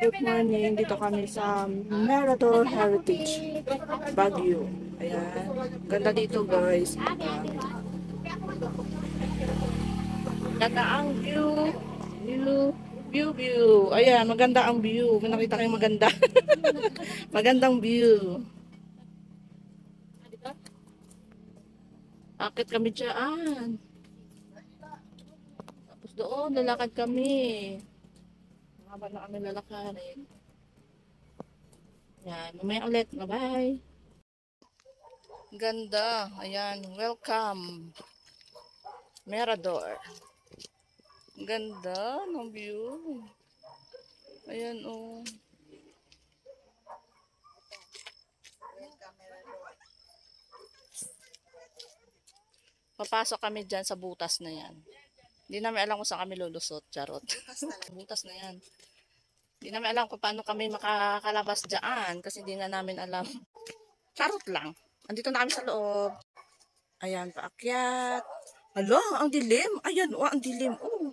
Good morning. Dito kami sa Mirador Heritage, Baguio. Ayan. Ganda dito, guys. Ganda ang view. View. Ayan, maganda ang view. May nakita kayong maganda. Magandang view. Akit kami dyan. Tapos doon, lalakad kami. Mahaba na kami lalakarin. Ayan, mamaya ulit. Bye-bye. Ganda. Ayan, welcome. Mirador. Ganda ng view. Ayan, oh. Papasok kami dyan sa butas na yan. Hindi namin alam kung saan kami lulusot. Charot. Butas na yan. Hindi namin alam kung paano kami makakalabas dyan. Kasi hindi na namin alam. Charot lang. Andito na kami sa loob. Ayan, paakyat. Hala, ang dilim. Ayan, oh, ang dilim. Oh.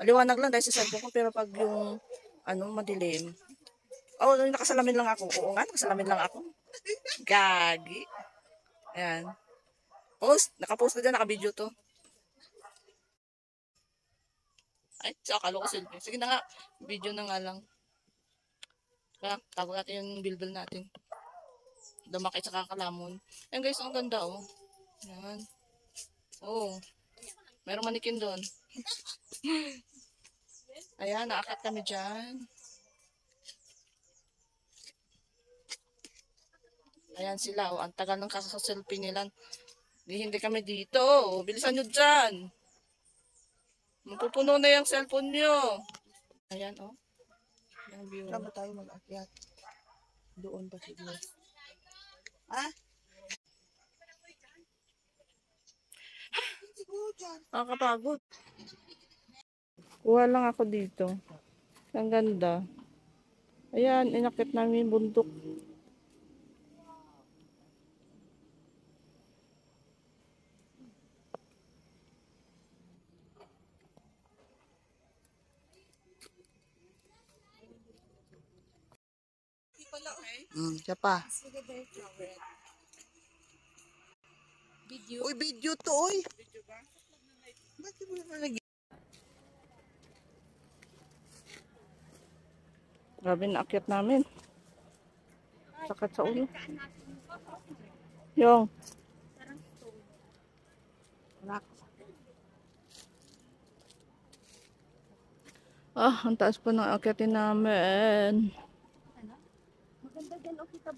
Maliwanag lang dahil sa cellphone ko. Pero pag yung, madilim. Oh, nakasalamin lang ako. Oo nga, nakasalamin lang ako. Gagi. Ayan. Post. Nakapost na dyan. Naka-video to. Ay, akala ko selfie. Sige na nga. Video na nga lang. Kaya, tago natin yung bilbil natin. Damakit sa kakalamon. Ayan guys, ang ganda oh. Ayan. Oh. Merong manikin doon. Ayan, naakat kami dyan. Ayan sila oh. Ang tagal ng kasaselfie nila. Hindi kami dito. Bilisan nyo dyan. Mapupuno na yung cellphone nyo. Ayan oh. Yung view. Saan ba tayo mag-akyat? Doon pa siguro. Ah? Nakakapagod. Kuha lang ako dito. Ang ganda. Ayan, inakit namin yung bundok. Siya pa. Video. Uy, video to, uy. Video ba? Bakit mo naman lagi? Grabe na akyat namin. Sakit sa ulo. Yung. Ah, ang taas pa ng akyatin namin. Maganda dyan o kita